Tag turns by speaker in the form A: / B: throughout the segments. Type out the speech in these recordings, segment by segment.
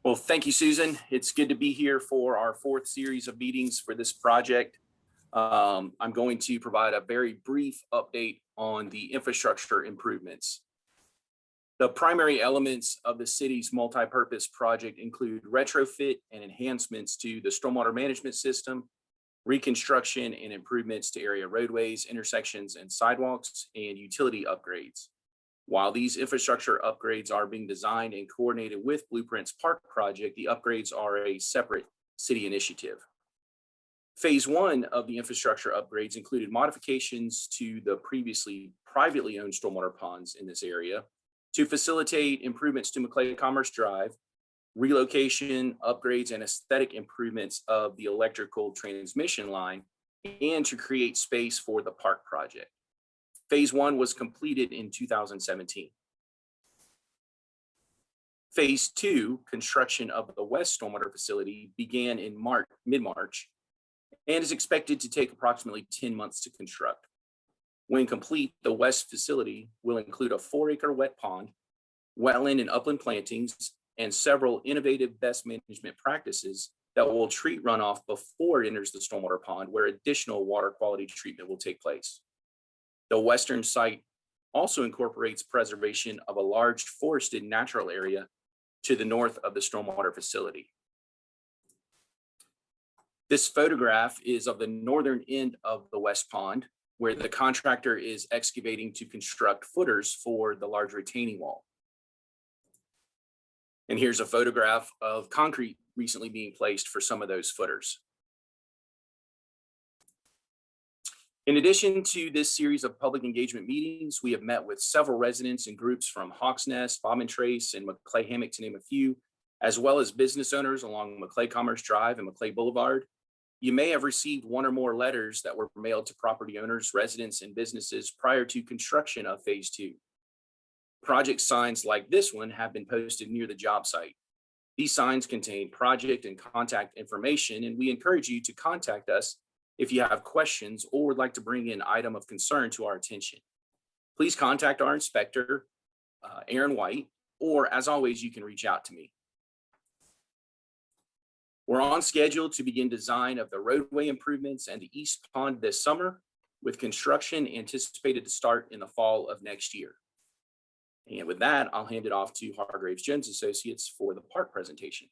A: Well, thank you, Susan. It's good to be here for our fourth series of meetings for this project. I'm going to provide a very brief update on the infrastructure improvements. The primary elements of the city's multi-purpose project include retrofit and enhancements to the stormwater management system, reconstruction and improvements to area roadways, intersections, and sidewalks, and utility upgrades. While these infrastructure upgrades are being designed and coordinated with Blueprint's Park project, the upgrades are a separate city initiative. Phase one of the infrastructure upgrades included modifications to the previously privately owned stormwater ponds in this area to facilitate improvements to Maclay Commerce Drive, relocation, upgrades, and aesthetic improvements of the electrical transmission line, and to create space for the park project. Phase one was completed in 2017. Phase two, construction of the West Stormwater facility, began in mid-March and is expected to take approximately 10 months to construct. When complete, the West facility will include a 4-acre wet pond, wetland and upland plantings, and several innovative best management practices that will treat runoff before it enters the stormwater pond, where additional water quality treatment will take place. The western site also incorporates preservation of a large forested natural area to the north of the stormwater facility. This photograph is of the northern end of the West Pond, where the contractor is excavating to construct footers for the large retaining wall. And here's a photograph of concrete recently being placed for some of those footers. In addition to this series of public engagement meetings, we have met with several residents and groups from Hawks Nest, Bob and Trace, and Maclay Hammock, to name a few, as well as business owners along Maclay Commerce Drive and Maclay Boulevard. You may have received one or more letters that were mailed to property owners, residents, and businesses prior to construction of phase two. Project signs like this one have been posted near the job site. These signs contain project and contact information, and we encourage you to contact us if you have questions or would like to bring an item of concern to our attention. Please contact our inspector, Aaron White, or as always, you can reach out to me. We're on schedule to begin design of the roadway improvements and the East Pond this summer, with construction anticipated to start in the fall of next year. And with that, I'll hand it off to Hargraves Jones Associates for the park presentation.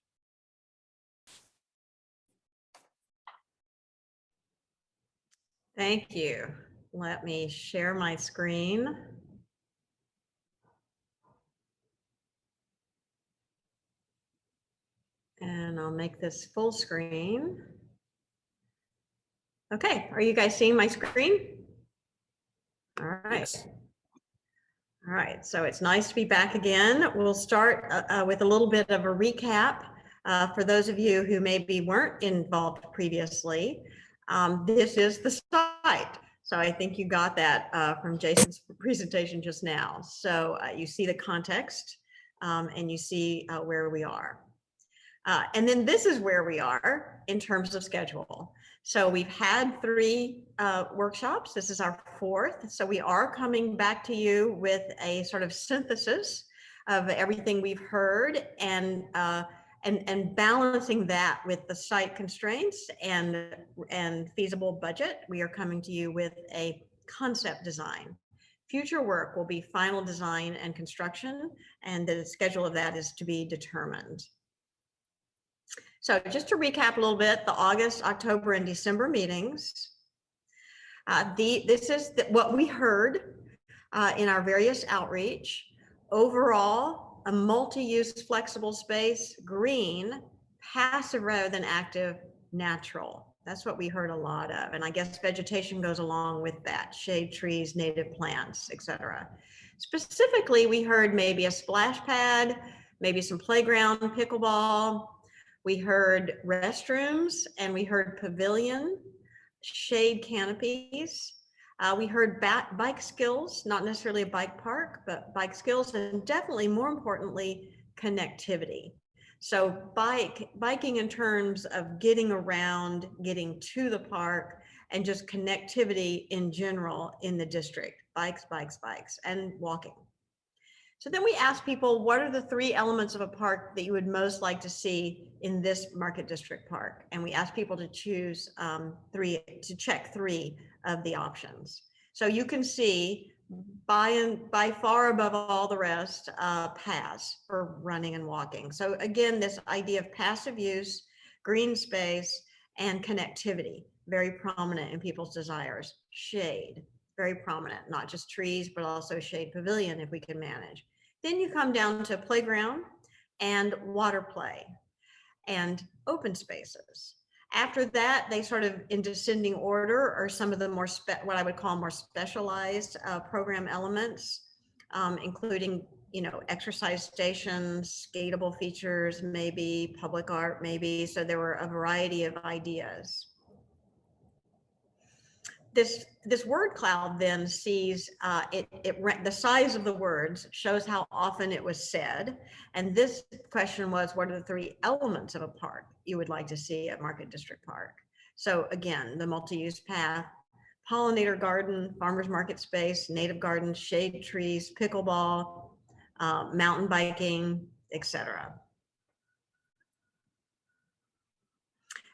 B: Thank you. Let me share my screen. And I'll make this full screen. Okay, are you guys seeing my screen? All right.
A: Yes.
B: All right, so it's nice to be back again. We'll start with a little bit of a recap for those of you who maybe weren't involved previously. This is the site. So I think you got that from Jason's presentation just now. So you see the context and you see where we are. And then this is where we are in terms of schedule. So we've had 3 workshops. This is our 4th. So we are coming back to you with a sort of synthesis of everything we've heard and balancing that with the site constraints and feasible budget. We are coming to you with a concept design. Future work will be final design and construction, and the schedule of that is to be determined. So just to recap a little bit, the August, October, and December meetings. This is what we heard in our various outreach. Overall, a multi-use flexible space, green, passive rather than active, natural. That's what we heard a lot of. And I guess vegetation goes along with that, shade trees, native plants, etc. Specifically, we heard maybe a splash pad, maybe some playground, pickleball. We heard restrooms, and we heard pavilion, shade canopies. We heard bike skills, not necessarily a bike park, but bike skills, and definitely more importantly, connectivity. So biking in terms of getting around, getting to the park, and just connectivity in general in the district, bikes, and walking. So then we asked people, what are the 3 elements of a park that you would most like to see in this Market District Park? And we asked people to choose check 3 of the options. So you can see by far above all the rest, paths for running and walking. So again, this idea of passive use, green space, and connectivity, very prominent in people's desires. Shade, very prominent, not just trees, but also shade pavilion if we can manage. Then you come down to playground and water play and open spaces. After that, they sort of in descending order are some of the more what I would call more specialized program elements, including exercise stations, skatable features, maybe public art, maybe. So there were a variety of ideas. This word cloud then sees the size of the words shows how often it was said. And this question was, what are the 3 elements of a park you would like to see at Market District Park? So again, the multi-use path, pollinator garden, farmer's market space, native gardens, shade trees, pickleball, mountain biking, etc.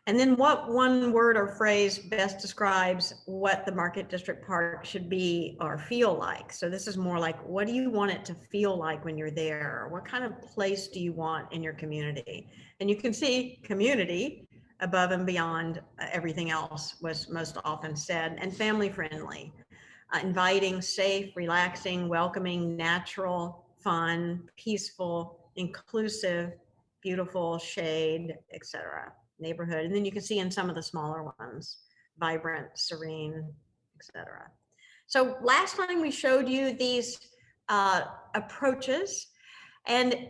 B: And then what one word or phrase best describes what the Market District Park should be or feel like? So this is more like, what do you want it to feel like when you're there? What kind of place do you want in your community? And you can see community above and beyond everything else was most often said, and family friendly, inviting, safe, relaxing, welcoming, natural, fun, peaceful, inclusive, beautiful, shade, etc. Neighborhood. And then you can see in some of the smaller ones, vibrant, serene, etc. So last time we showed you these approaches, and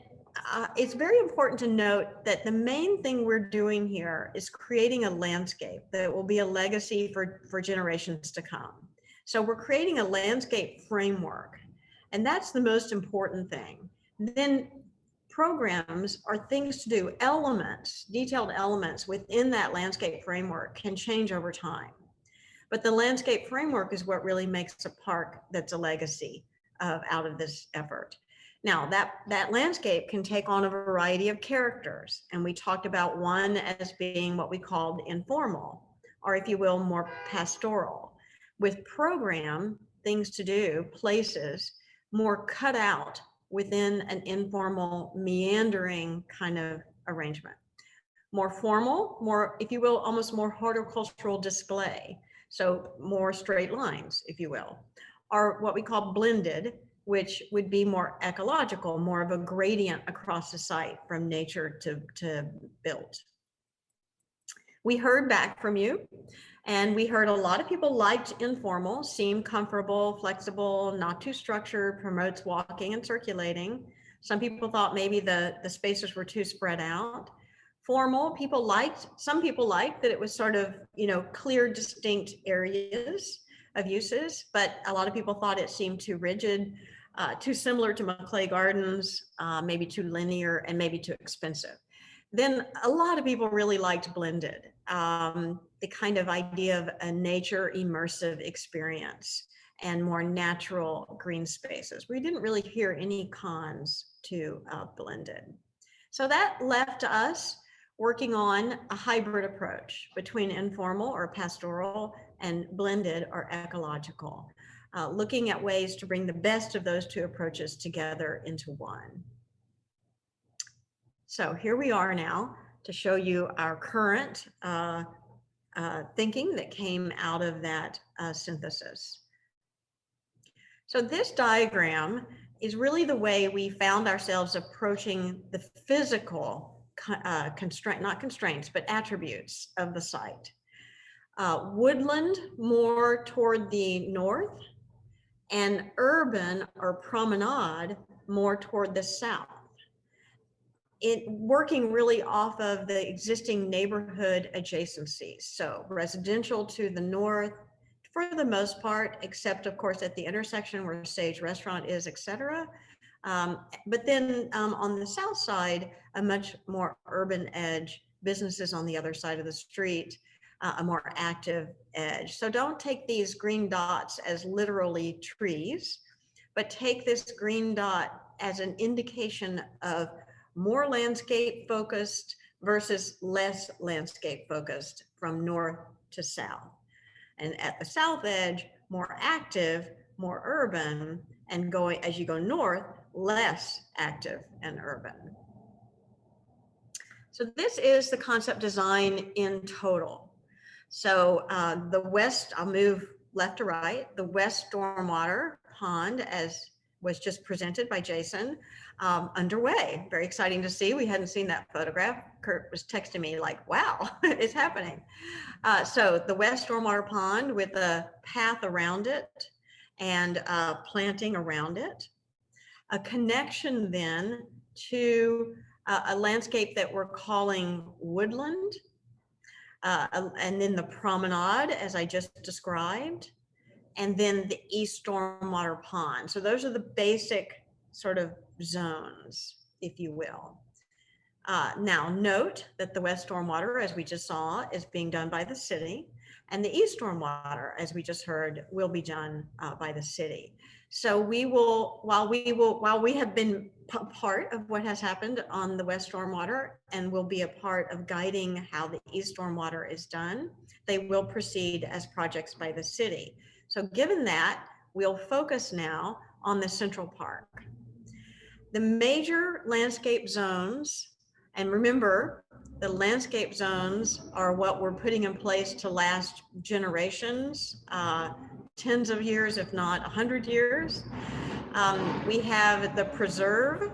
B: it's very important to note that the main thing we're doing here is creating a landscape that will be a legacy for generations to come. So we're creating a landscape framework, and that's the most important thing. Then programs are things to do, elements, detailed elements within that landscape framework can change over time. But the landscape framework is what really makes a park that's a legacy out of this effort. Now, that landscape can take on a variety of characters. And we talked about one as being what we called informal, or if you will, more pastoral. With program, things to do, places, more cut out within an informal, meandering kind of arrangement. More formal, more, if you will, almost more horticultural display. So more straight lines, if you will, or what we call blended, which would be more ecological, more of a gradient across the site from nature to built. We heard back from you, and we heard a lot of people liked informal, seemed comfortable, flexible, not too structured, promotes walking and circulating. Some people thought maybe the spaces were too spread out. Formal, some people liked that it was sort of, clear, distinct areas of uses, but a lot of people thought it seemed too rigid, too similar to Maclay Gardens, maybe too linear, and maybe too expensive. Then a lot of people really liked blended, the kind of idea of a nature immersive experience and more natural green spaces. We didn't really hear any cons to blended. So that left us working on a hybrid approach between informal or pastoral and blended or ecological, looking at ways to bring the best of those 2 approaches together into one. So here we are now to show you our current thinking that came out of that synthesis. So this diagram is really the way we found ourselves approaching the physical not constraints, but attributes of the site. Woodland more toward the north, and urban or promenade more toward the south. It working really off of the existing neighborhood adjacencies. So residential to the north, for the most part, except of course at the intersection where Sage Restaurant is, etc. But then on the south side, a much more urban edge, businesses on the other side of the street, a more active edge. So don't take these green dots as literally trees, but take this green dot as an indication of more landscape focused versus less landscape focused from north to south. And at the south edge, more active, more urban, and going as you go north, less active and urban. So this is the concept design in total. So the west, I'll move left to right, the west stormwater pond, as was just presented by Jason, underway. Very exciting to see. We hadn't seen that photograph. Kurt was texting me like, wow, it's happening. So the west stormwater pond with a path around it and planting around it. A connection then to a landscape that we're calling woodland, and then the promenade, as I just described, and then the east stormwater pond. So those are the basic sort of zones, if you will. Now note that the west stormwater, as we just saw, is being done by the city, and the east stormwater, as we just heard, will be done by the city. So we will, while we have been part of what has happened on the west stormwater and will be a part of guiding how the east stormwater is done, they will proceed as projects by the city. So given that, we'll focus now on the Central Park. The major landscape zones, and remember, the landscape zones are what we're putting in place to last generations, tens of years, if not 100 years. We have the preserve,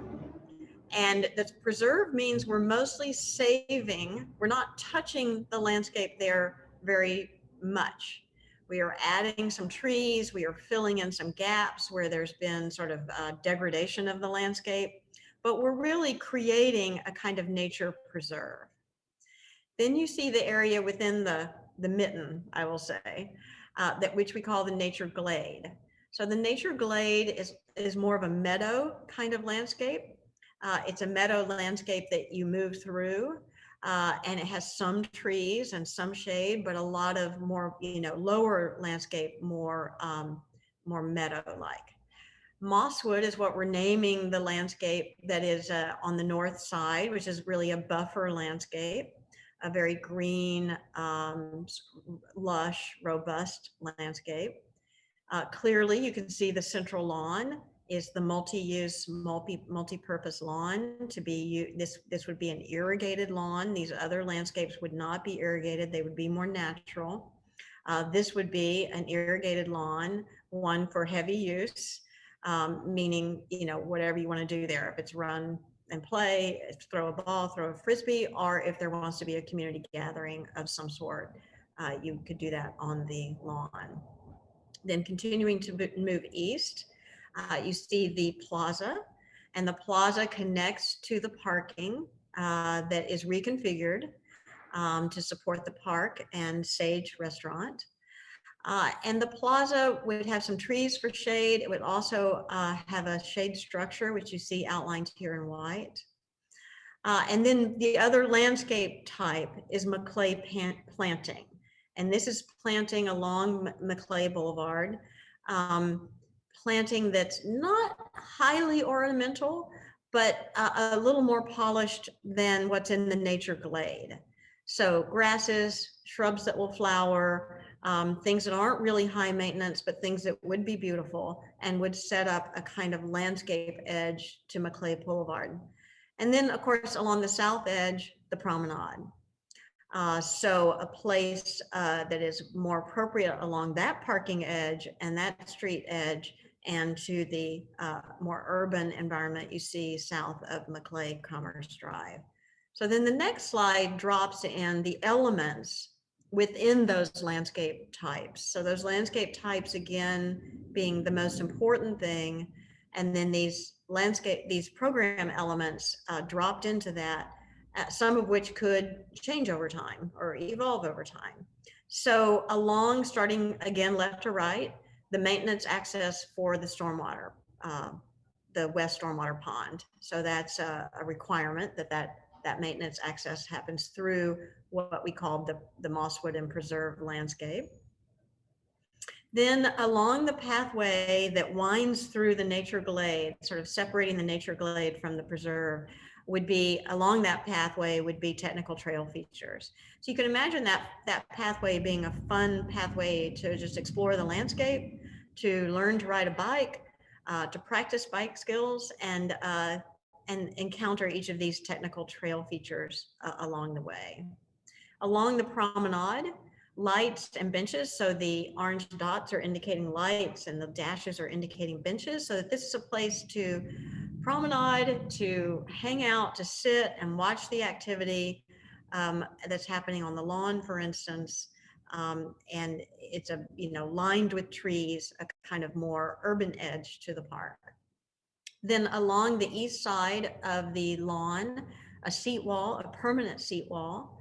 B: and the preserve means we're mostly saving, we're not touching the landscape there very much. We are adding some trees, we are filling in some gaps where there's been sort of degradation of the landscape, but we're really creating a kind of nature preserve. Then you see the area within the mitten, I will say, that which we call the nature glade. So the nature glade is more of a meadow kind of landscape. It's a meadow landscape that you move through, and it has some trees and some shade, but a lot of more, lower landscape, more meadow-like. Mosswood is what we're naming the landscape that is on the north side, which is really a buffer landscape, a very green, lush, robust landscape. Clearly, you can see the central lawn is the multi-use, multi-purpose lawn to be, this would be an irrigated lawn. These other landscapes would not be irrigated. They would be more natural. This would be an irrigated lawn, one for heavy use, meaning, whatever you want to do there. If it's run and play, throw a ball, throw a frisbee, or if there wants to be a community gathering of some sort, you could do that on the lawn. Then continuing to move east, you see the plaza, and the plaza connects to the parking that is reconfigured to support the park and Sage Restaurant. And the plaza would have some trees for shade. It would also have a shade structure, which you see outlined here in white. And then the other landscape type is Maclay planting. And this is planting along Maclay Boulevard, planting that's not highly ornamental, but a little more polished than what's in the nature glade. So grasses, shrubs that will flower, things that aren't really high maintenance, but things that would be beautiful and would set up a kind of landscape edge to Maclay Boulevard. And then, of course, along the south edge, the promenade. So a place that is more appropriate along that parking edge and that street edge, and to the more urban environment you see south of Maclay Commerce Drive. So then the next slide drops in the elements within those landscape types. So those landscape types, again, being the most important thing, and then these program elements dropped into that, some of which could change over time or evolve over time. So along, starting again left to right, the maintenance access for the stormwater, the west stormwater pond. So that's a requirement that maintenance access happens through what we call the mosswood and preserve landscape. Then along the pathway that winds through the nature glade, sort of separating the nature glade from the preserve, would be along that pathway would be technical trail features. So you can imagine that pathway being a fun pathway to just explore the landscape, to learn to ride a bike, to practice bike skills, and encounter each of these technical trail features along the way. Along the promenade, lights and benches. So the orange dots are indicating lights and the dashes are indicating benches. So that this is a place to promenade, to hang out, to sit and watch the activity that's happening on the lawn, for instance. And it's lined with trees, a kind of more urban edge to the park. Then along the east side of the lawn, a seat wall, a permanent seat wall.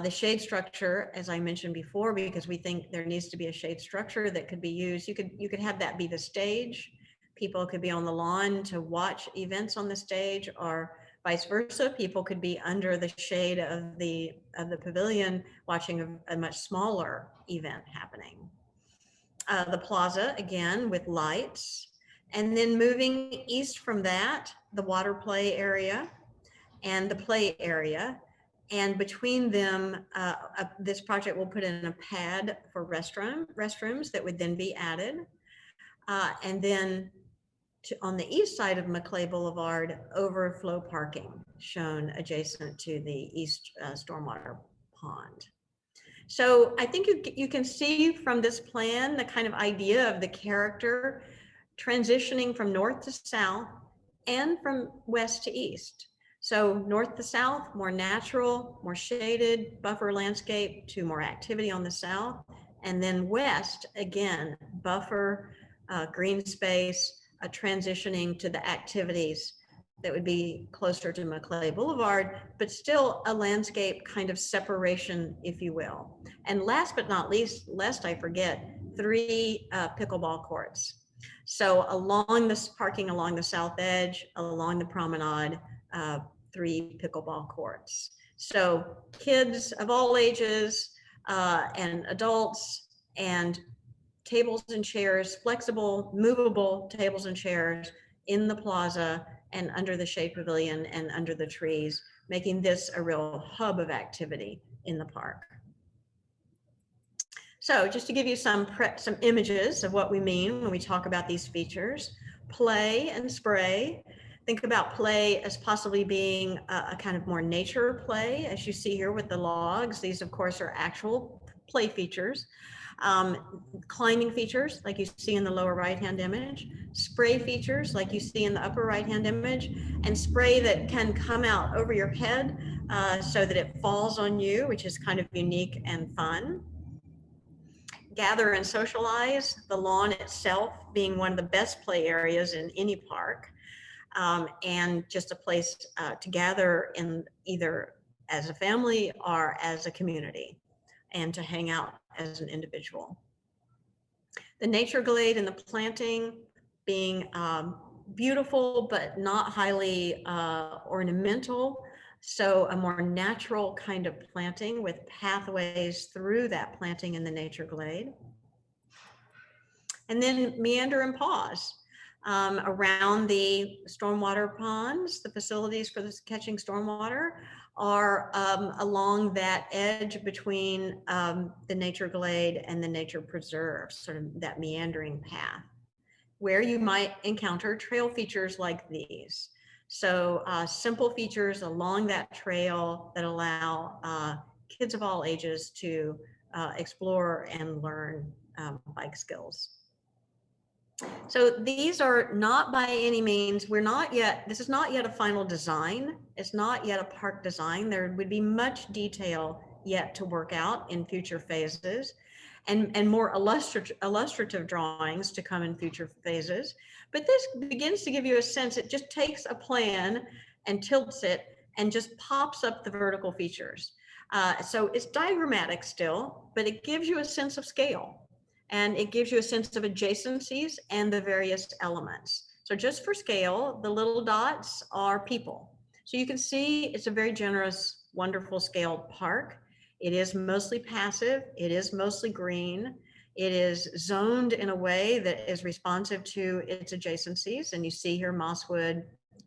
B: The shade structure, as I mentioned before, because we think there needs to be a shade structure that could be used. You could have that be the stage. People could be on the lawn to watch events on the stage, or vice versa. People could be under the shade of the pavilion watching a much smaller event happening. The plaza, again, with lights. And then moving east from that, the water play area and the play area. And between them, this project will put in a pad for restrooms that would then be added. And then on the east side of Maclay Boulevard, overflow parking shown adjacent to the east stormwater pond. So I think you can see from this plan the kind of idea of the character transitioning from north to south and from west to east. So north to south, more natural, more shaded, buffer landscape to more activity on the south. And then west, again, buffer, green space, transitioning to the activities that would be closer to Maclay Boulevard, but still a landscape kind of separation, if you will. And last but not least, lest I forget, 3 pickleball courts. So along this parking along the south edge, along the promenade, 3 pickleball courts. So kids of all ages and adults, and tables and chairs, flexible, movable tables and chairs in the plaza and under the shade pavilion and under the trees, making this a real hub of activity in the park. So just to give you some images of what we mean when we talk about these features: play and spray. Think about play as possibly being a kind of more nature play, as you see here with the logs. These, of course, are actual play features. Climbing features, like you see in the lower right-hand image, spray features, like you see in the upper right-hand image, and spray that can come out over your head so that it falls on you, which is kind of unique and fun. Gather and socialize, the lawn itself being one of the best play areas in any park, and just a place to gather in either as a family or as a community, and to hang out as an individual. The nature glade and the planting being beautiful, but not highly ornamental. So a more natural kind of planting with pathways through that planting in the nature glade. And then meander and pause around the stormwater ponds. The facilities for this catching stormwater are along that edge between the nature glade and the nature preserve, sort of that meandering path, where you might encounter trail features like these. So simple features along that trail that allow kids of all ages to explore and learn bike skills. So these are not by any means, this is not yet a final design. It's not yet a park design. There would be much detail yet to work out in future phases, and more illustrative drawings to come in future phases. But this begins to give you a sense. It just takes a plan and tilts it and just pops up the vertical features. So it's diagrammatic still, but it gives you a sense of scale. And it gives you a sense of adjacencies and the various elements. So just for scale, the little dots are people. So you can see it's a very generous, wonderful scaled park. It is mostly passive. It is mostly green. It is zoned in a way that is responsive to its adjacencies. And you see here Mosswood,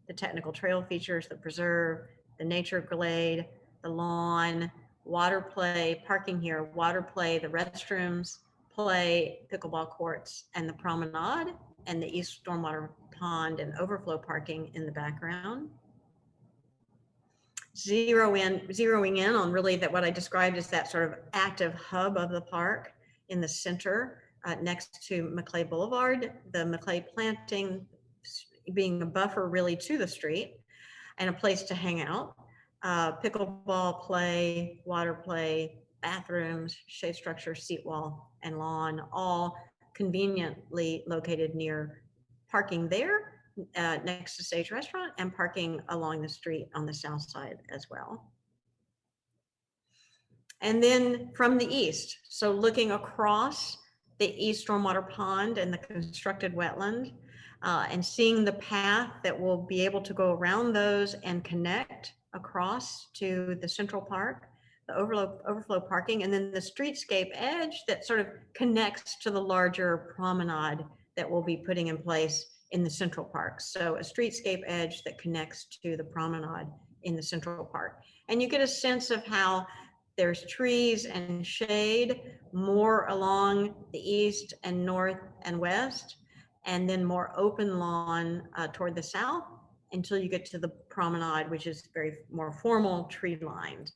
B: the technical trail features, the preserve, the nature glade, the lawn, water play, parking here, water play, the restrooms, play, pickleball courts, and the promenade, and the East Stormwater Pond and overflow parking in the background. Zeroing in on really that what I described as that sort of active hub of the park in the center, next to Maclay Boulevard, the Maclay planting being a buffer really to the street and a place to hang out. Pickleball play, water play, bathrooms, shade structure, seat wall, and lawn, all conveniently located near parking there, next to Sage Restaurant, and parking along the street on the south side as well. And then from the east, so looking across the East Stormwater Pond and the constructed wetland, and seeing the path that will be able to go around those and connect across to the central park, the overflow parking, and then the streetscape edge that sort of connects to the larger promenade that we'll be putting in place in the central park. So a streetscape edge that connects to the promenade in the central park. And you get a sense of how there's trees and shade more along the east and north and west, and then more open lawn toward the south until you get to the promenade, which is very more formal, tree lined.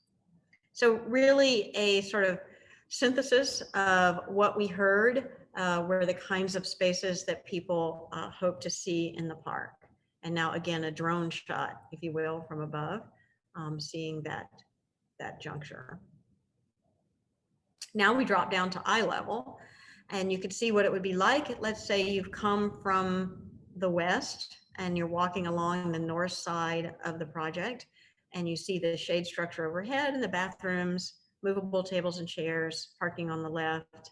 B: So really a sort of synthesis of what we heard were the kinds of spaces that people hope to see in the park. And now again, a drone shot, if you will, from above, seeing that juncture. Now we drop down to eye level, and you can see what it would be like. Let's say you've come from the west and you're walking along the north side of the project, and you see the shade structure overhead and the bathrooms, movable tables and chairs, parking on the left,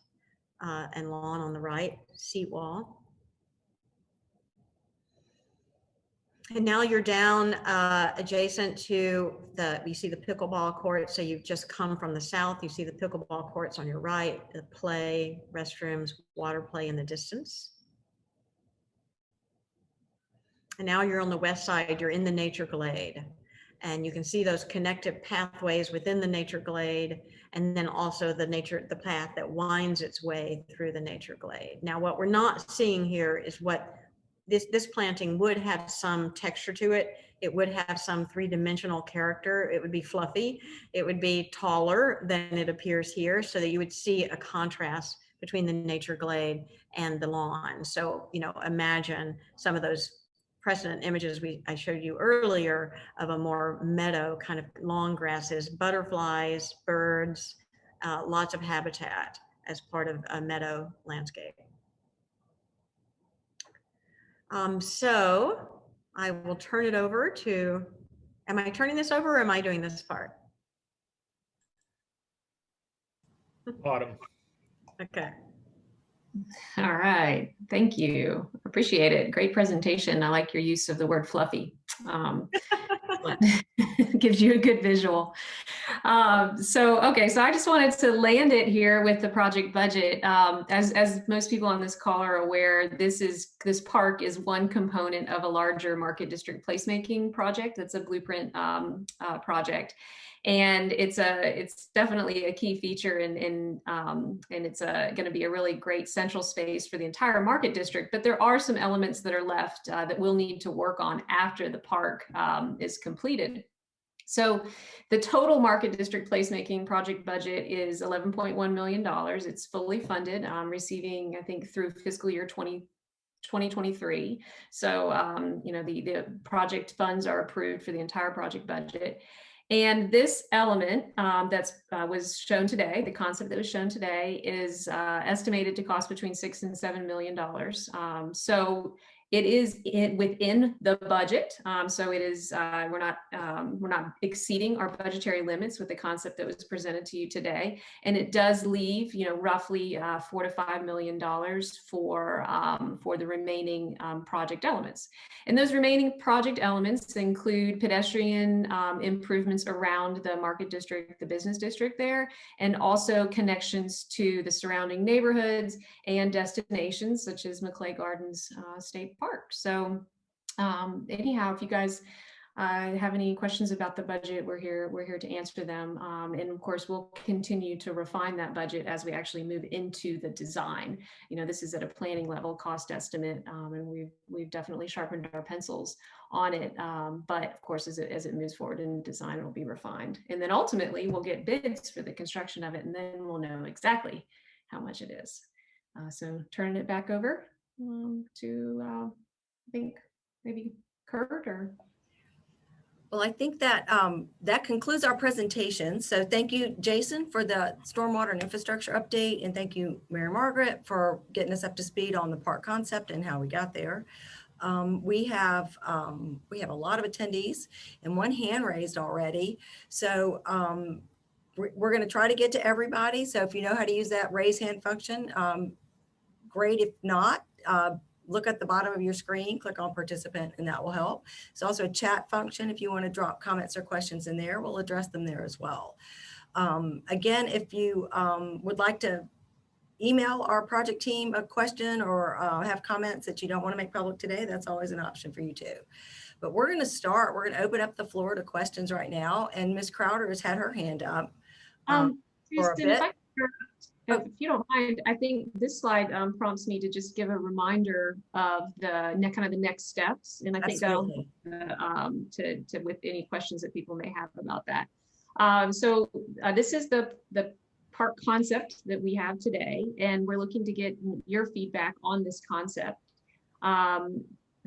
B: and lawn on the right, seat wall. And now you're down adjacent to you see the pickleball court. So you've just come from the south, you see the pickleball courts on your right, the play, restrooms, water play in the distance. And now you're on the west side, you're in the nature glade. And you can see those connective pathways within the nature glade, and then also the path that winds its way through the nature glade. Now, what we're not seeing here is what this planting would have some texture to it. It would have some three-dimensional character. It would be fluffy. It would be taller than it appears here, so that you would see a contrast between the nature glade and the lawn. So, you know, imagine some of those precedent images I showed you earlier of a more meadow kind of long grasses, butterflies, birds, lots of habitat as part of a meadow landscape. So I will turn it over to, am I turning this over or am I doing this part?
C: Autumn.
B: Okay.
D: All right, thank you. Appreciate it. Great presentation. I like your use of the word fluffy. Gives you a good visual. So I just wanted to land it here with the project budget. As most people on this call are aware, this park is one component of a larger market district placemaking project. That's a blueprint project. And it's definitely a key feature, and it's going to be a really great central space for the entire market district. But there are some elements that are left that we'll need to work on after the park is completed. So the total market district placemaking project budget is $11.1 million. It's fully funded, receiving, I think, through fiscal year 2023. So, you know, the project funds are approved for the entire project budget. And this element was shown today, the concept that was shown today, is estimated to cost between $6 and $7 million. So It is within the budget, so it is. We're not exceeding our budgetary limits with the concept that was presented to you today, and it does leave, roughly $4 to $5 million for the remaining project elements. And those remaining project elements include pedestrian improvements around the market district, the business district there, and also connections to the surrounding neighborhoods and destinations such as Maclay Gardens State Park. So anyhow, if you guys have any questions about the budget, we're here to answer them. And of course, we'll continue to refine that budget as we actually move into the design. This is at a planning level cost estimate, and we've definitely sharpened our pencils on it. But of course, as it moves forward in design, it'll be refined. And then ultimately, we'll get bids for the construction of it, and then we'll know exactly how much it is. So turning it back over to, I think maybe Kurt or.
E: Well, I think that that concludes our presentation. So thank you, Jason, for the stormwater and infrastructure update. And thank you, Mary Margaret, for getting us up to speed on the park concept and how we got there. We have a lot of attendees and one hand raised already. So we're going to try to get to everybody. So if you know how to use that raise hand function, great. If not, look at the bottom of your screen, click on participant, and that will help. It's also a chat function. If you want to drop comments or questions in there, we'll address them there as well. Again, if you would like to email our project team a question or have comments that you don't want to make public today, that's always an option for you too. But we're going to start. We're going to open up the floor to questions right now. And Ms. Crowder has had her hand up for a bit.
D: If you don't mind, I think this slide prompts me to just give a reminder of the next steps, and I think that'll to with any questions that people may have about that. So this is the park concept that we have today, and we're looking to get your feedback on this concept.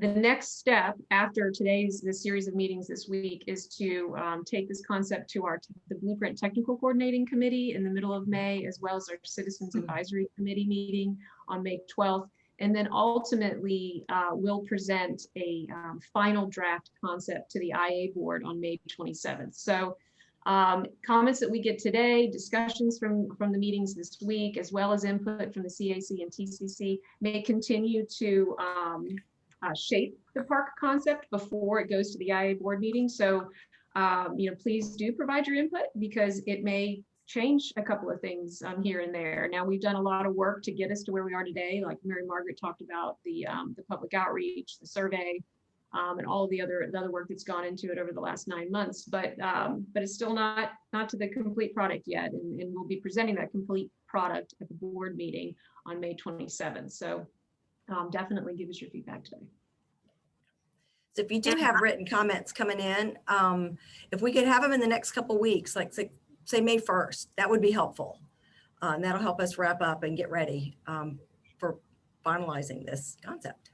D: The next step after the series of meetings this week is to take this concept to the Blueprint Technical Coordinating Committee in the middle of May, as well as our Citizens Advisory Committee meeting on May 12th. And then ultimately, we'll present a final draft concept to the IA board on May 27th. So comments that we get today, discussions from the meetings this week, as well as input from the CAC and TCC may continue to shape the park concept before it goes to the IA board meeting. So, please do provide your input because it may change a couple of things here and there. Now, we've done a lot of work to get us to where we are today, like Mary Margaret talked about the public outreach, the survey, and all of the other work that's gone into it over the last 9 months. But it's still not to the complete product yet, and we'll be presenting that complete product at the board meeting on May 27th. So. Definitely give us your feedback today.
E: So if you do have written comments coming in, if we could have them in the next couple of weeks, like say May 1st, that would be helpful. And that'll help us wrap up and get ready for finalizing this concept.